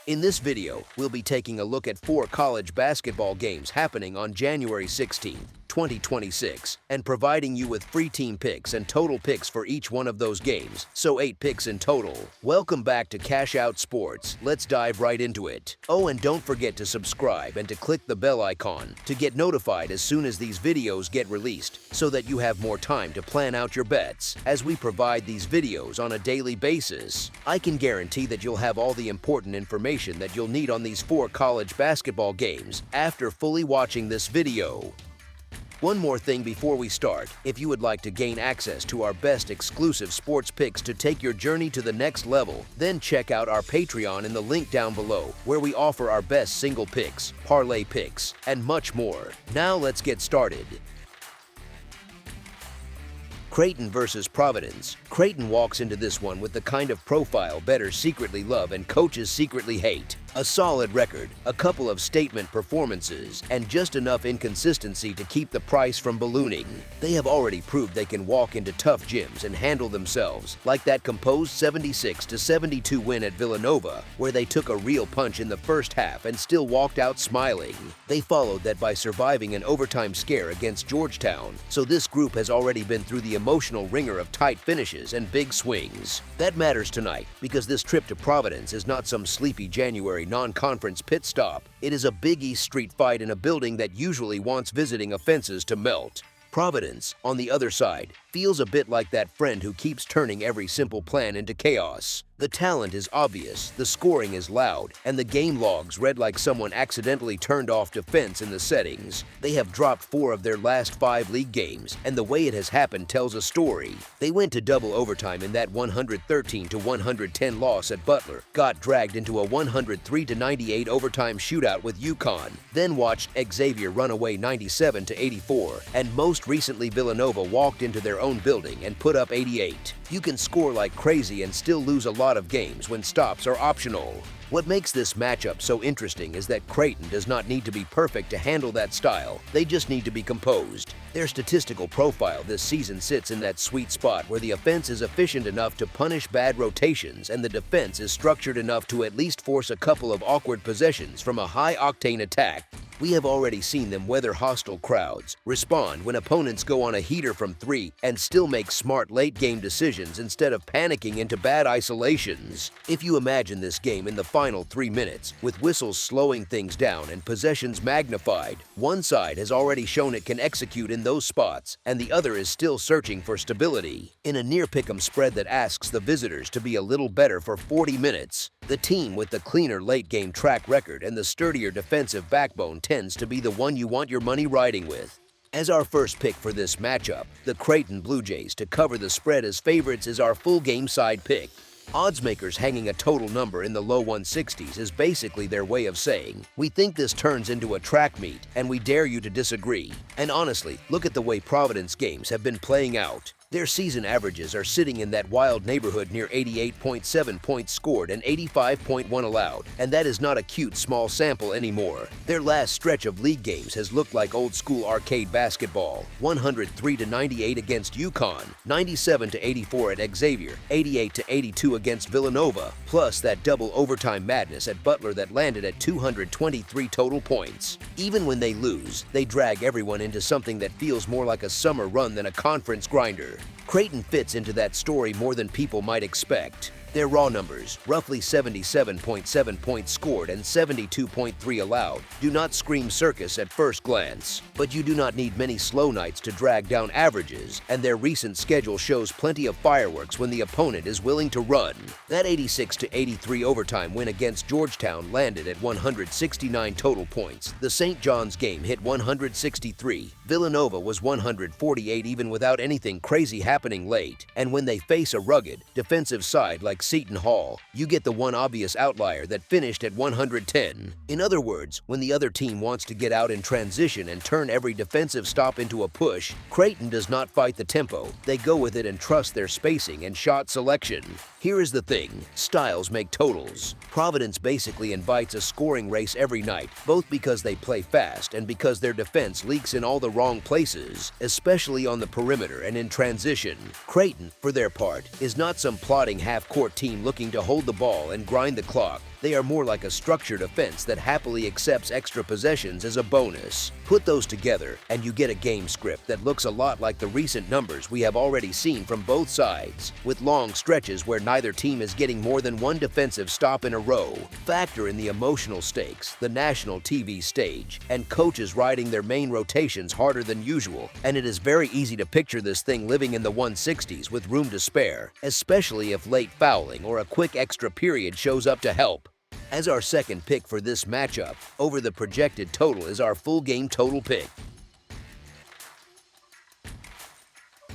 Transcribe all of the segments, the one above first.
In this video, we'll be taking a look at 4 college basketball games happening on January 16, 2026, and providing you with free team picks and total picks for each one of those games, so 8 picks in total. Welcome back to Cash Out Sports. Let's dive right into it. Oh, and don't forget to subscribe and to click the bell icon to get notified as soon as these videos get released, so that you have more time to plan out your bets. As we provide these videos on a daily basis, I can guarantee that you'll have all the important information that you'll need on these 4 college basketball games after fully watching this video. One more thing before we start, if you would like to gain access to our best exclusive sports picks to take your journey to the next level, then check out our Patreon in the link down below, where we offer our best single picks, parlay picks, and much more. Now let's get started. Creighton versus Providence. Creighton walks into this one with the kind of profile bettors secretly love and coaches secretly hate. A solid record, a couple of statement performances, and just enough inconsistency to keep the price from ballooning. They have already proved they can walk into tough gyms and handle themselves, like that composed 76-72 win at Villanova, where they took a real punch in the first half and still walked out smiling. They followed that by surviving an overtime scare against Georgetown, so this group has already been through the emotional ringer of tight finishes and big swings. That matters tonight, because this trip to Providence is not some sleepy January non-conference pit stop. It is a Big East street fight in a building that usually wants visiting offenses to melt. Providence, on the other side, feels a bit like that friend who keeps turning every simple plan into chaos. The talent is obvious, the scoring is loud, and the game logs read like someone accidentally turned off defense in the settings. They have dropped 4 of their last 5 league games, and the way it has happened tells a story. They went to double overtime in that 113-110 loss at Butler, got dragged into a 103-98 overtime shootout with UConn, then watched Xavier run away 97-84, and most recently Villanova walked into their own building and put up 88. You can score like crazy and still lose a lot of games when stops are optional. What makes this matchup so interesting is that Creighton does not need to be perfect to handle that style. They just need to be composed. Their statistical profile this season sits in that sweet spot where the offense is efficient enough to punish bad rotations and the defense is structured enough to at least force a couple of awkward possessions from a high-octane attack. We have already seen them weather hostile crowds, respond when opponents go on a heater from 3, and still make smart late-game decisions instead of panicking into bad isolations. If you imagine this game in the final 3 minutes, with whistles slowing things down and possessions magnified, one side has already shown it can execute in those spots, and the other is still searching for stability. In a near-pick'em spread that asks the visitors to be a little better for 40 minutes, the team with the cleaner late-game track record and the sturdier defensive backbone tends to be the one you want your money riding with. As our first pick for this matchup, the Creighton Blue Jays to cover the spread as favorites is our full game side pick. Oddsmakers hanging a total number in the low 160s is basically their way of saying, we think this turns into a track meet and we dare you to disagree. And honestly, look at the way Providence games have been playing out. Their season averages are sitting in that wild neighborhood near 88.7 points scored and 85.1 allowed, and that is not a cute small sample anymore. Their last stretch of league games has looked like old-school arcade basketball: 103-98 against UConn, 97-84 at Xavier, 88-82 against Villanova, plus that double overtime madness at Butler that landed at 223 total points. Even when they lose, they drag everyone into something that feels more like a summer run than a conference grinder. Creighton fits into that story more than people might expect. Their raw numbers, roughly 77.7 points scored and 72.3 allowed, do not scream circus at first glance. But you do not need many slow nights to drag down averages, and their recent schedule shows plenty of fireworks when the opponent is willing to run. That 86-83 overtime win against Georgetown landed at 169 total points. The St. John's game hit 163. Villanova was 148 even without anything crazy happening late. And when they face a rugged, defensive side like Seton Hall, you get the one obvious outlier that finished at 110. In other words, when the other team wants to get out in transition and turn every defensive stop into a push, Creighton does not fight the tempo. They go with it and trust their spacing and shot selection. Here is the thing, styles make totals. Providence basically invites a scoring race every night, both because they play fast and because their defense leaks in all the wrong places, especially on the perimeter and in transition. Creighton, for their part, is not some plodding half-court team looking to hold the ball and grind the clock. They are more like a structured offense that happily accepts extra possessions as a bonus. Put those together, and you get a game script that looks a lot like the recent numbers we have already seen from both sides, with long stretches where neither team is getting more than one defensive stop in a row. Factor in the emotional stakes, the national TV stage, and coaches riding their main rotations harder than usual, and it is very easy to picture this thing living in the 160s with room to spare, especially if late fouling or a quick extra period shows up to help. As our second pick for this matchup, over the projected total is our full game total pick.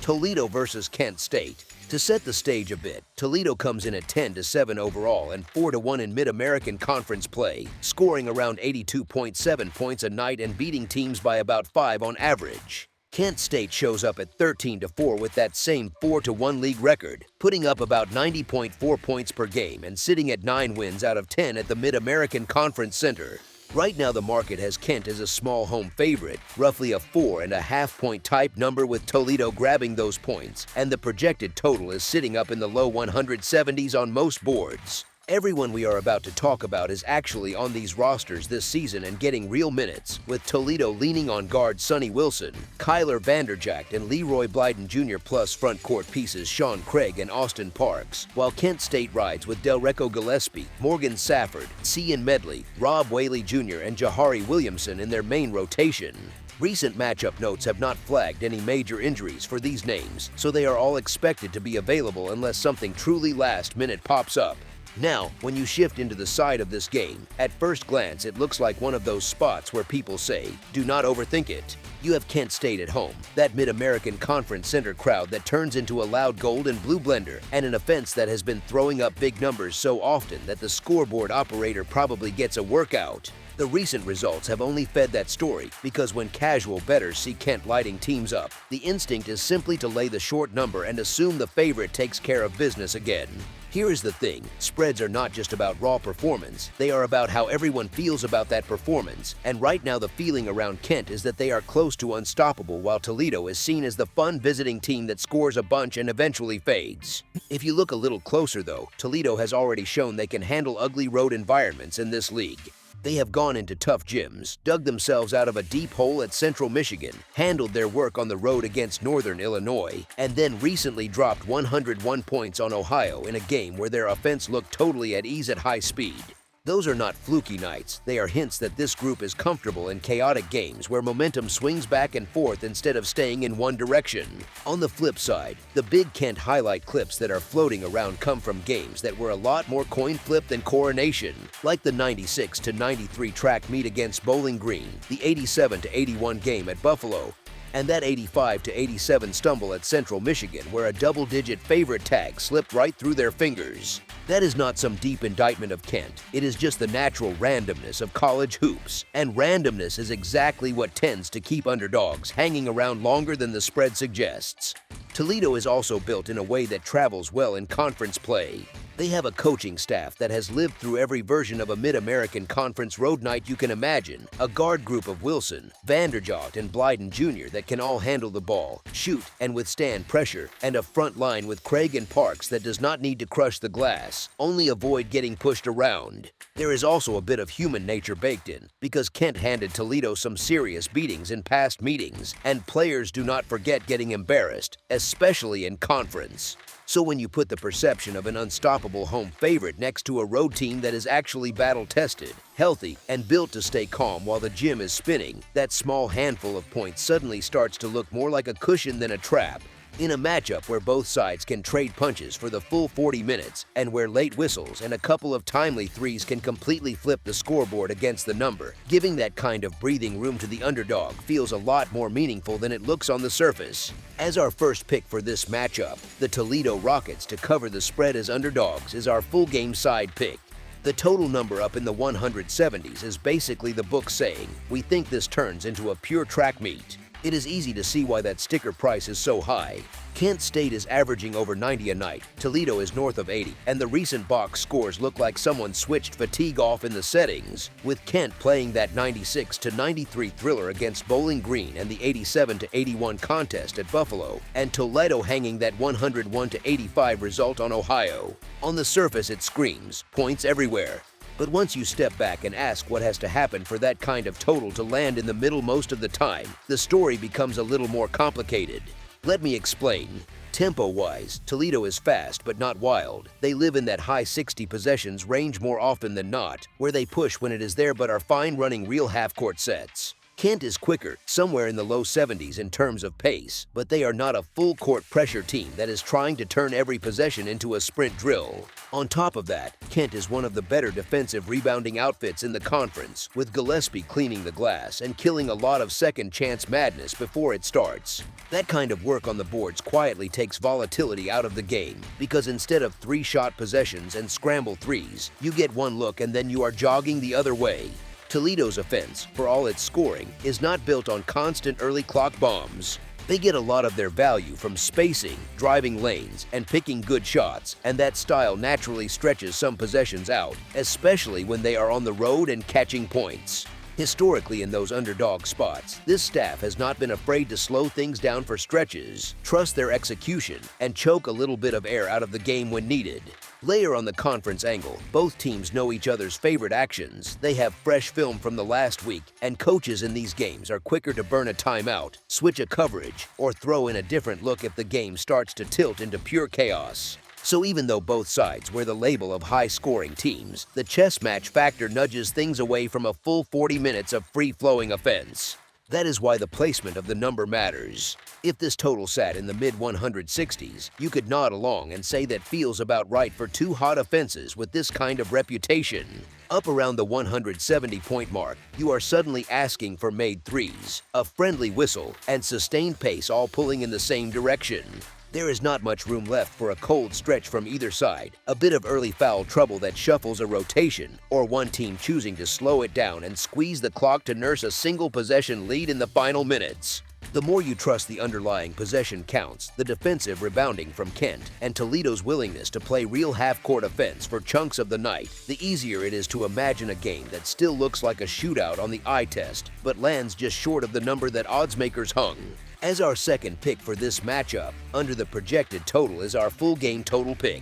Toledo versus Kent State. To set the stage a bit, Toledo comes in at 10-7 overall and 4-1 in Mid-American Conference play, scoring around 82.7 points a night and beating teams by about 5 on average. Kent State shows up at 13-4 with that same 4-1 league record, putting up about 90.4 points per game and sitting at 9 wins out of 10 at the Mid-American Conference Center. Right now the market has Kent as a small home favorite, roughly a 4.5 point type number with Toledo grabbing those points, and the projected total is sitting up in the low 170s on most boards. Everyone we are about to talk about is actually on these rosters this season and getting real minutes, with Toledo leaning on guard Sonny Wilson, Kyler Vanderjagt, and Leroy Blyden Jr. plus front court pieces Sean Craig and Austin Parks, while Kent State rides with Delreco Gillespie, Morgan Safford, Cian Medley, Rob Whaley Jr., and Jahari Williamson in their main rotation. Recent matchup notes have not flagged any major injuries for these names, so they are all expected to be available unless something truly last minute pops up. Now, when you shift into the side of this game, at first glance it looks like one of those spots where people say, do not overthink it. You have Kent State at home, that Mid-American Conference Center crowd that turns into a loud gold and blue blender, and an offense that has been throwing up big numbers so often that the scoreboard operator probably gets a workout. The recent results have only fed that story because when casual bettors see Kent lighting teams up, the instinct is simply to lay the short number and assume the favorite takes care of business again. Here is the thing, spreads are not just about raw performance, they are about how everyone feels about that performance, and right now the feeling around Kent is that they are close to unstoppable while Toledo is seen as the fun visiting team that scores a bunch and eventually fades. If you look a little closer though, Toledo has already shown they can handle ugly road environments in this league. They have gone into tough gyms, dug themselves out of a deep hole at Central Michigan, handled their work on the road against Northern Illinois, and then recently dropped 101 points on Ohio in a game where their offense looked totally at ease at high speed. Those are not fluky nights, they are hints that this group is comfortable in chaotic games where momentum swings back and forth instead of staying in one direction. On the flip side, the Big Kent highlight clips that are floating around come from games that were a lot more coin flip than coronation, like the 96-93 track meet against Bowling Green, the 87-81 game at Buffalo, and that 85-87 stumble at Central Michigan where a double-digit favorite tag slipped right through their fingers. That is not some deep indictment of Kent, it is just the natural randomness of college hoops, and randomness is exactly what tends to keep underdogs hanging around longer than the spread suggests. Toledo is also built in a way that travels well in conference play. They have a coaching staff that has lived through every version of a Mid-American Conference road night you can imagine, a guard group of Wilson, Vanderjagt, and Blyden Jr. that can all handle the ball, shoot, and withstand pressure, and a front line with Craig and Parks that does not need to crush the glass, only avoid getting pushed around. There is also a bit of human nature baked in, because Kent handed Toledo some serious beatings in past meetings, and players do not forget getting embarrassed, especially in conference. So when you put the perception of an unstoppable home favorite next to a road team that is actually battle-tested, healthy, and built to stay calm while the gym is spinning, that small handful of points suddenly starts to look more like a cushion than a trap. In a matchup where both sides can trade punches for the full 40 minutes and where late whistles and a couple of timely threes can completely flip the scoreboard against the number, giving that kind of breathing room to the underdog feels a lot more meaningful than it looks on the surface. As our first pick for this matchup, the Toledo Rockets to cover the spread as underdogs is our full game side pick. The total number up in the 170s is basically the book saying, we think this turns into a pure track meet. It is easy to see why that sticker price is so high. Kent State is averaging over 90 a night, Toledo is north of 80, and the recent box scores look like someone switched fatigue off in the settings, with Kent playing that 96-93 thriller against Bowling Green and the 87-81 contest at Buffalo, and Toledo hanging that 101-85 result on Ohio. On the surface it screams, points everywhere. But once you step back and ask what has to happen for that kind of total to land in the middle most of the time, the story becomes a little more complicated. Let me explain. Tempo-wise, Toledo is fast but not wild. They live in that high 60 possessions range more often than not, where they push when it is there but are fine running real half-court sets. Kent is quicker, somewhere in the low 70s in terms of pace, but they are not a full-court pressure team that is trying to turn every possession into a sprint drill. On top of that, Kent is one of the better defensive rebounding outfits in the conference, with Gillespie cleaning the glass and killing a lot of second-chance madness before it starts. That kind of work on the boards quietly takes volatility out of the game, because instead of 3-shot possessions and scramble threes, you get one look and then you are jogging the other way. Toledo's offense, for all its scoring, is not built on constant early clock bombs. They get a lot of their value from spacing, driving lanes, and picking good shots, and that style naturally stretches some possessions out, especially when they are on the road and catching points. Historically, in those underdog spots, this staff has not been afraid to slow things down for stretches, trust their execution, and choke a little bit of air out of the game when needed. Layer on the conference angle, both teams know each other's favorite actions, they have fresh film from the last week, and coaches in these games are quicker to burn a timeout, switch a coverage, or throw in a different look if the game starts to tilt into pure chaos. So even though both sides wear the label of high-scoring teams, the chess match factor nudges things away from a full 40 minutes of free-flowing offense. That is why the placement of the number matters. If this total sat in the mid-160s, you could nod along and say that feels about right for two hot offenses with this kind of reputation. Up around the 170-point mark, you are suddenly asking for made threes, a friendly whistle, and sustained pace all pulling in the same direction. There is not much room left for a cold stretch from either side, a bit of early foul trouble that shuffles a rotation, or one team choosing to slow it down and squeeze the clock to nurse a single possession lead in the final minutes. The more you trust the underlying possession counts, the defensive rebounding from Kent, and Toledo's willingness to play real half-court offense for chunks of the night, the easier it is to imagine a game that still looks like a shootout on the eye test, but lands just short of the number that oddsmakers hung. As our second pick for this matchup, under the projected total is our full game total pick.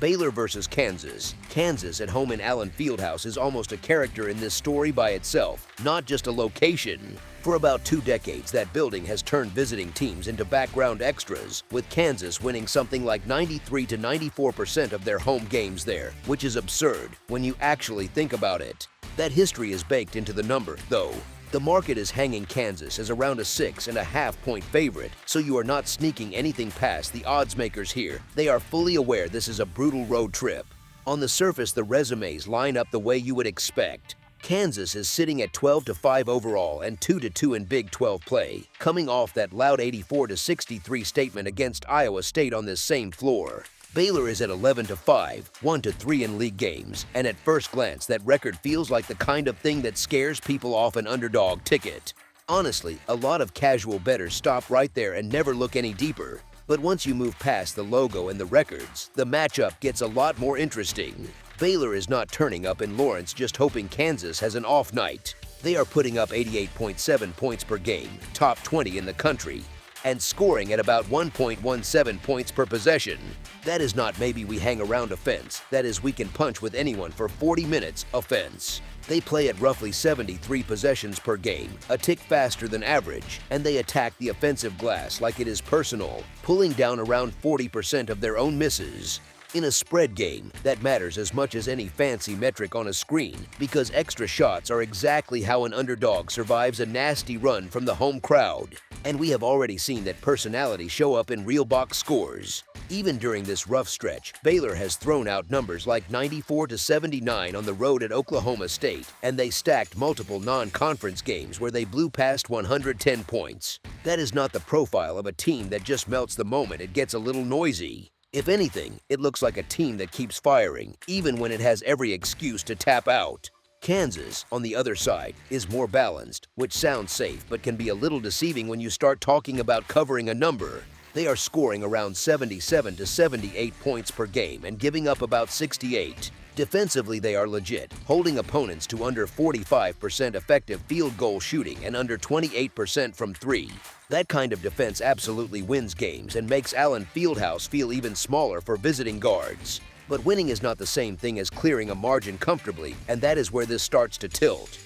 Baylor versus Kansas. Kansas at home in Allen Fieldhouse is almost a character in this story by itself, not just a location. For about 2 decades, that building has turned visiting teams into background extras, with Kansas winning something like 93 to 94% of their home games there, which is absurd when you actually think about it. That history is baked into the number, though. The market is hanging Kansas as around a 6.5-point favorite, so you are not sneaking anything past the odds makers here. They are fully aware this is a brutal road trip. On the surface, the resumes line up the way you would expect. Kansas is sitting at 12-5 overall and 2-2 in Big 12 play, coming off that loud 84-63 statement against Iowa State on this same floor. Baylor is at 11-5, 1-3 in league games, and at first glance that record feels like the kind of thing that scares people off an underdog ticket. Honestly, a lot of casual bettors stop right there and never look any deeper. But once you move past the logo and the records, the matchup gets a lot more interesting. Baylor is not turning up in Lawrence just hoping Kansas has an off night. They are putting up 88.7 points per game, top 20 in the country, and scoring at about 1.17 points per possession. That is not maybe we hang around offense, that is we can punch with anyone for 40 minutes offense. They play at roughly 73 possessions per game, a tick faster than average, and they attack the offensive glass like it is personal, pulling down around 40% of their own misses. In a spread game, that matters as much as any fancy metric on a screen, because extra shots are exactly how an underdog survives a nasty run from the home crowd. And we have already seen that personality show up in real box scores. Even during this rough stretch, Baylor has thrown out numbers like 94-79 on the road at Oklahoma State, and they stacked multiple non-conference games where they blew past 110 points. That is not the profile of a team that just melts the moment it gets a little noisy. If anything, it looks like a team that keeps firing, even when it has every excuse to tap out. Kansas, on the other side, is more balanced, which sounds safe but can be a little deceiving when you start talking about covering a number. They are scoring around 77 to 78 points per game and giving up about 68. Defensively, they are legit, holding opponents to under 45% effective field goal shooting and under 28% from three. That kind of defense absolutely wins games and makes Allen Fieldhouse feel even smaller for visiting guards. But winning is not the same thing as clearing a margin comfortably, and that is where this starts to tilt.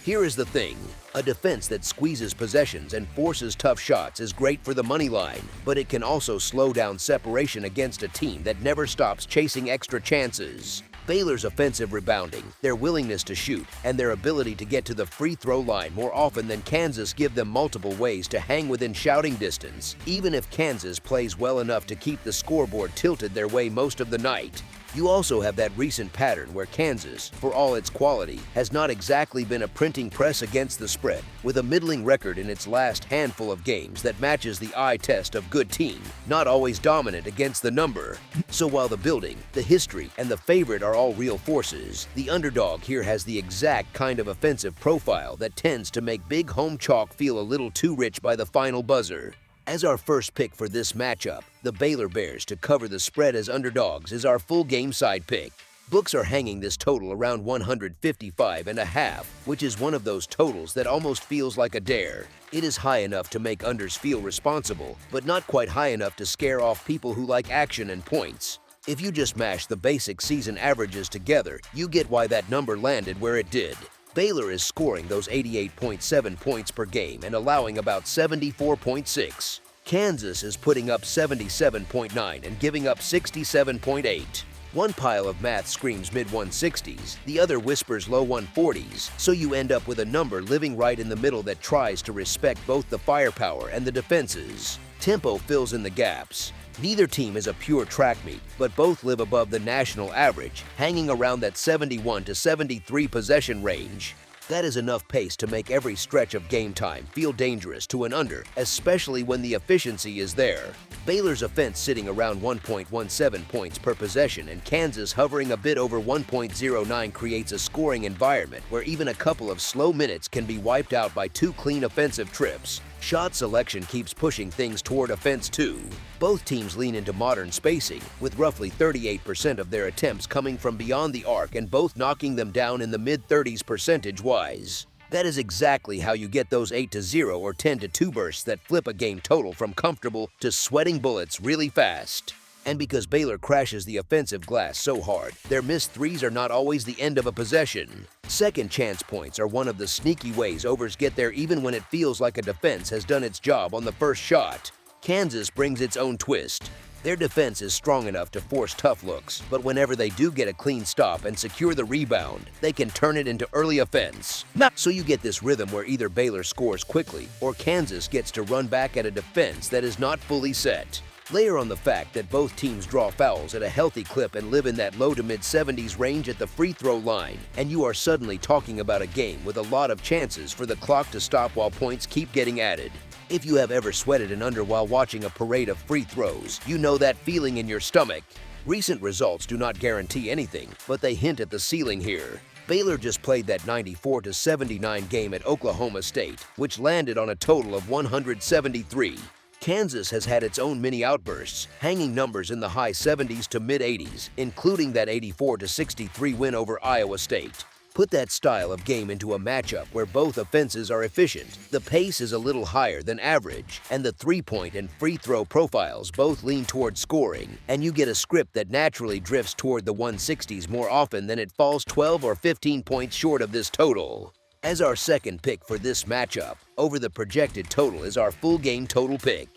Here is the thing. A defense that squeezes possessions and forces tough shots is great for the money line, but it can also slow down separation against a team that never stops chasing extra chances. Baylor's offensive rebounding, their willingness to shoot, and their ability to get to the free throw line more often than Kansas give them multiple ways to hang within shouting distance, even if Kansas plays well enough to keep the scoreboard tilted their way most of the night. You also have that recent pattern where Kansas, for all its quality, has not exactly been a printing press against the spread, with a middling record in its last handful of games that matches the eye test of good team, not always dominant against the number. So while the building, the history, and the favorite are all real forces, the underdog here has the exact kind of offensive profile that tends to make big home chalk feel a little too rich by the final buzzer. As our first pick for this matchup, the Baylor Bears to cover the spread as underdogs is our full game side pick. Books are hanging this total around 155.5, which is one of those totals that almost feels like a dare. It is high enough to make unders feel responsible, but not quite high enough to scare off people who like action and points. If you just mash the basic season averages together, you get why that number landed where it did. Baylor is scoring those 88.7 points per game and allowing about 74.6. Kansas is putting up 77.9 and giving up 67.8. One pile of math screams mid-160s, the other whispers low 140s, so you end up with a number living right in the middle that tries to respect both the firepower and the defenses. Tempo fills in the gaps. Neither team is a pure track meet, but both live above the national average, hanging around that 71 to 73 possession range. That is enough pace to make every stretch of game time feel dangerous to an under, especially when the efficiency is there. Baylor's offense sitting around 1.17 points per possession and Kansas hovering a bit over 1.09 creates a scoring environment where even a couple of slow minutes can be wiped out by two clean offensive trips. Shot selection keeps pushing things toward offense too. Both teams lean into modern spacing, with roughly 38% of their attempts coming from beyond the arc and both knocking them down in the mid-30s percentage-wise. That is exactly how you get those 8-0 or 10-2 bursts that flip a game total from comfortable to sweating bullets really fast. And because Baylor crashes the offensive glass so hard, their missed threes are not always the end of a possession. Second chance points are one of the sneaky ways overs get there even when it feels like a defense has done its job on the first shot. Kansas brings its own twist. Their defense is strong enough to force tough looks, but whenever they do get a clean stop and secure the rebound, they can turn it into early offense. So you get this rhythm where either Baylor scores quickly or Kansas gets to run back at a defense that is not fully set. Layer on the fact that both teams draw fouls at a healthy clip and live in that low to mid-70s range at the free throw line, and you are suddenly talking about a game with a lot of chances for the clock to stop while points keep getting added. If you have ever sweated an under while watching a parade of free throws, you know that feeling in your stomach. Recent results do not guarantee anything, but they hint at the ceiling here. Baylor just played that 94-79 game at Oklahoma State, which landed on a total of 173. Kansas has had its own mini outbursts, hanging numbers in the high 70s to mid-80s, including that 84-63 win over Iowa State. Put that style of game into a matchup where both offenses are efficient, the pace is a little higher than average, and the three-point and free throw profiles both lean toward scoring, and you get a script that naturally drifts toward the 160s more often than it falls 12 or 15 points short of this total. As our second pick for this matchup, over the projected total is our full game total pick.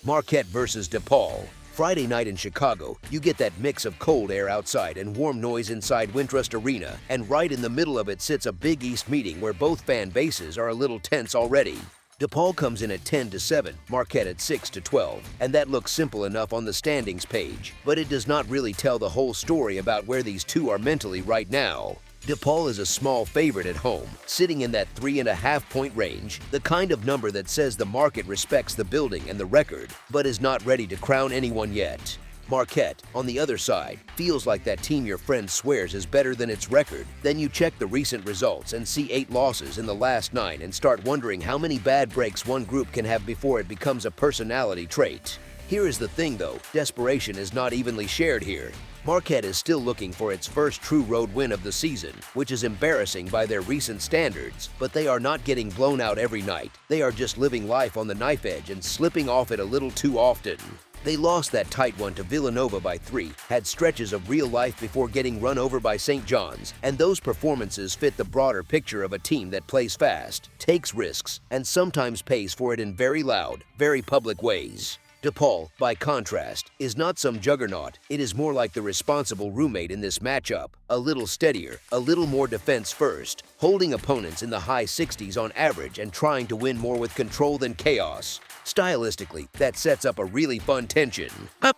Marquette versus DePaul. Friday night in Chicago, you get that mix of cold air outside and warm noise inside Wintrust Arena, and right in the middle of it sits a Big East meeting where both fan bases are a little tense already. DePaul comes in at 10-7, Marquette at 6-12, and that looks simple enough on the standings page, but it does not really tell the whole story about where these two are mentally right now. DePaul is a small favorite at home, sitting in that 3.5-point range, the kind of number that says the market respects the building and the record, but is not ready to crown anyone yet. Marquette, on the other side, feels like that team your friend swears is better than its record. Then you check the recent results and see 8 losses in the last 9 and start wondering how many bad breaks one group can have before it becomes a personality trait. Here is the thing though, desperation is not evenly shared here. Marquette is still looking for its first true road win of the season, which is embarrassing by their recent standards, but they are not getting blown out every night. They are just living life on the knife edge and slipping off it a little too often. They lost that tight one to Villanova by 3, had stretches of real life before getting run over by St. John's, and those performances fit the broader picture of a team that plays fast, takes risks, and sometimes pays for it in very loud, very public ways. DePaul, by contrast, is not some juggernaut. It is more like the responsible roommate in this matchup, a little steadier, a little more defense first, holding opponents in the high 60s on average and trying to win more with control than chaos. Stylistically, that sets up a really fun tension.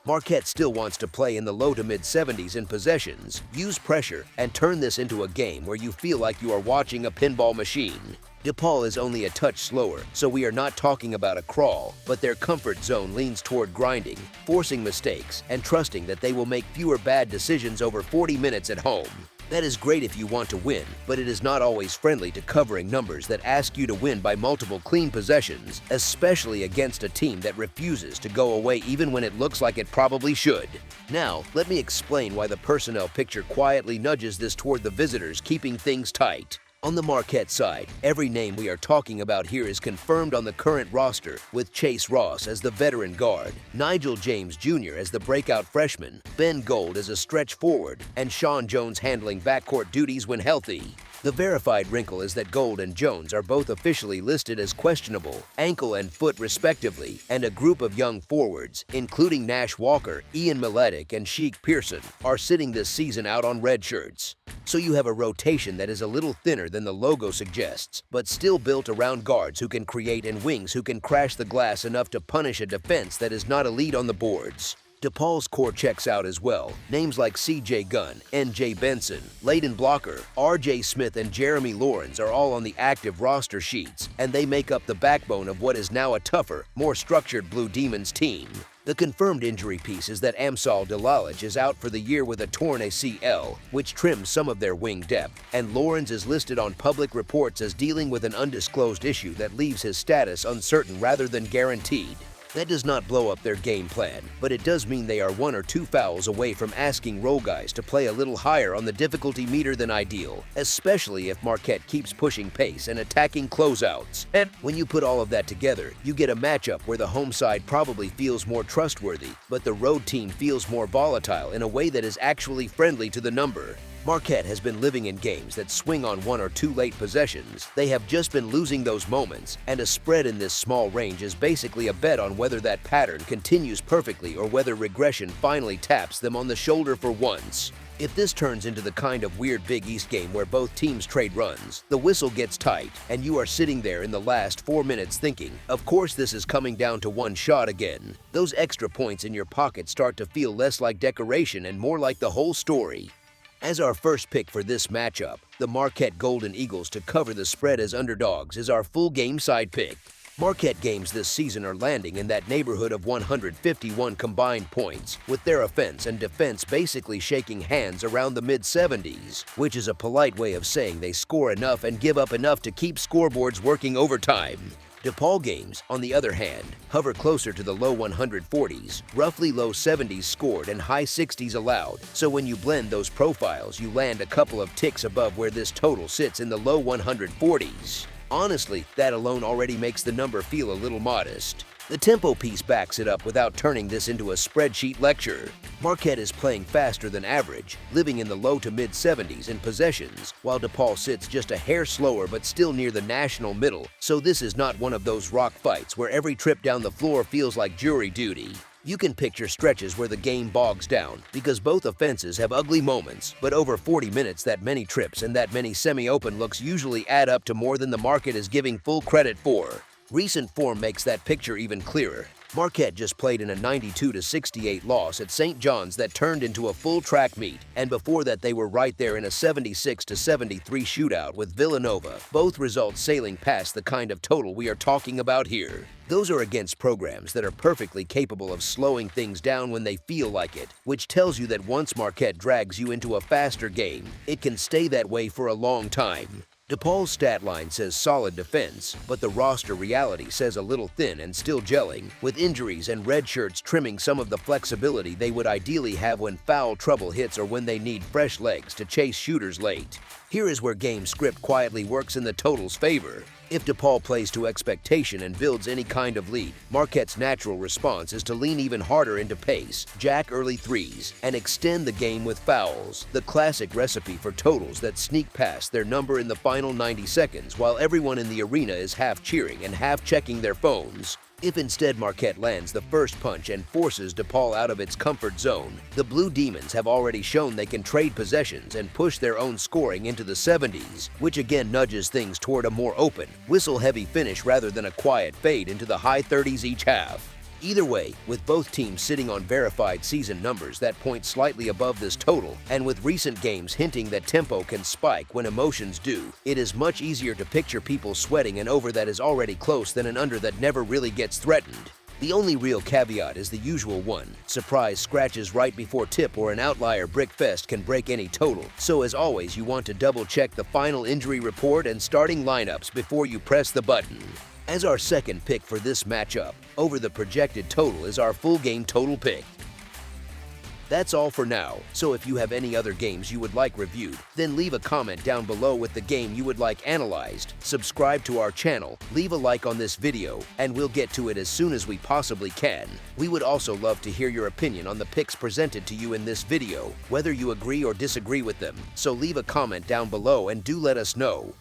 Marquette still wants to play in the low to mid 70s in possessions, use pressure, and turn this into a game where you feel like you are watching a pinball machine. DePaul is only a touch slower, so we are not talking about a crawl, but their comfort zone leans toward grinding, forcing mistakes, and trusting that they will make fewer bad decisions over 40 minutes at home. That is great if you want to win, but it is not always friendly to covering numbers that ask you to win by multiple clean possessions, especially against a team that refuses to go away even when it looks like it probably should. Now, let me explain why the personnel picture quietly nudges this toward the visitors, keeping things tight. On the Marquette side, every name we are talking about here is confirmed on the current roster, with Chase Ross as the veteran guard, Nigel James Jr. as the breakout freshman, Ben Gold as a stretch forward, and Sean Jones handling backcourt duties when healthy. The verified wrinkle is that Gold and Jones are both officially listed as questionable, ankle and foot respectively, and a group of young forwards, including Nash Walker, Ian Miletic, and Sheik Pearson, are sitting this season out on red shirts. So you have a rotation that is a little thinner than the logo suggests, but still built around guards who can create and wings who can crash the glass enough to punish a defense that is not elite on the boards. DePaul's core checks out as well. Names like C.J. Gunn, N.J. Benson, Layden Blocker, R.J. Smith, and Jeremy Lawrence are all on the active roster sheets, and they make up the backbone of what is now a tougher, more structured Blue Demons team. The confirmed injury piece is that Amsal Delalic is out for the year with a torn ACL, which trims some of their wing depth, and Lawrence is listed on public reports as dealing with an undisclosed issue that leaves his status uncertain rather than guaranteed. That does not blow up their game plan, but it does mean they are 1 or 2 fouls away from asking role guys to play a little higher on the difficulty meter than ideal, especially if Marquette keeps pushing pace and attacking closeouts. And when you put all of that together, you get a matchup where the home side probably feels more trustworthy, but the road team feels more volatile in a way that is actually friendly to the number. Marquette has been living in games that swing on 1 or 2 late possessions. They have just been losing those moments, and a spread in this small range is basically a bet on whether that pattern continues perfectly or whether regression finally taps them on the shoulder for once. If this turns into the kind of weird Big East game where both teams trade runs, the whistle gets tight, and you are sitting there in the last 4 minutes thinking, of course this is coming down to one shot again. Those extra points in your pocket start to feel less like decoration and more like the whole story. As our first pick for this matchup, the Marquette Golden Eagles to cover the spread as underdogs is our full game side pick. Marquette games this season are landing in that neighborhood of 151 combined points, with their offense and defense basically shaking hands around the mid-70s, which is a polite way of saying they score enough and give up enough to keep scoreboards working overtime. DePaul games, on the other hand, hover closer to the low 140s, roughly low 70s scored and high 60s allowed, so when you blend those profiles, you land a couple of ticks above where this total sits in the low 140s. Honestly, that alone already makes the number feel a little modest. The tempo piece backs it up without turning this into a spreadsheet lecture. Marquette is playing faster than average, living in the low to mid-70s in possessions, while DePaul sits just a hair slower but still near the national middle, so this is not one of those rock fights where every trip down the floor feels like jury duty. You can picture stretches where the game bogs down, because both offenses have ugly moments, but over 40 minutes that many trips and that many semi-open looks usually add up to more than the market is giving full credit for. Recent form makes that picture even clearer. Marquette just played in a 92-68 loss at St. John's that turned into a full track meet, and before that they were right there in a 76-73 shootout with Villanova, both results sailing past the kind of total we are talking about here. Those are against programs that are perfectly capable of slowing things down when they feel like it, which tells you that once Marquette drags you into a faster game, it can stay that way for a long time. DePaul's stat line says solid defense, but the roster reality says a little thin and still gelling, with injuries and red shirts trimming some of the flexibility they would ideally have when foul trouble hits or when they need fresh legs to chase shooters late. Here is where game script quietly works in the total's favor. If DePaul plays to expectation and builds any kind of lead, Marquette's natural response is to lean even harder into pace, jack early threes, and extend the game with fouls, the classic recipe for totals that sneak past their number in the final 90 seconds while everyone in the arena is half cheering and half checking their phones. If instead Marquette lands the first punch and forces DePaul out of its comfort zone, the Blue Demons have already shown they can trade possessions and push their own scoring into the 70s, which again nudges things toward a more open, whistle-heavy finish rather than a quiet fade into the high 30s each half. Either way, with both teams sitting on verified season numbers that point slightly above this total, and with recent games hinting that tempo can spike when emotions do, it is much easier to picture people sweating an over that is already close than an under that never really gets threatened. The only real caveat is the usual one: surprise scratches right before tip or an outlier brick fest can break any total, so as always you want to double check the final injury report and starting lineups before you press the button. As our second pick for this matchup, over the projected total is our full game total pick. That's all for now, so if you have any other games you would like reviewed, then leave a comment down below with the game you would like analyzed, subscribe to our channel, leave a like on this video, and we'll get to it as soon as we possibly can. We would also love to hear your opinion on the picks presented to you in this video, whether you agree or disagree with them, so leave a comment down below and do let us know.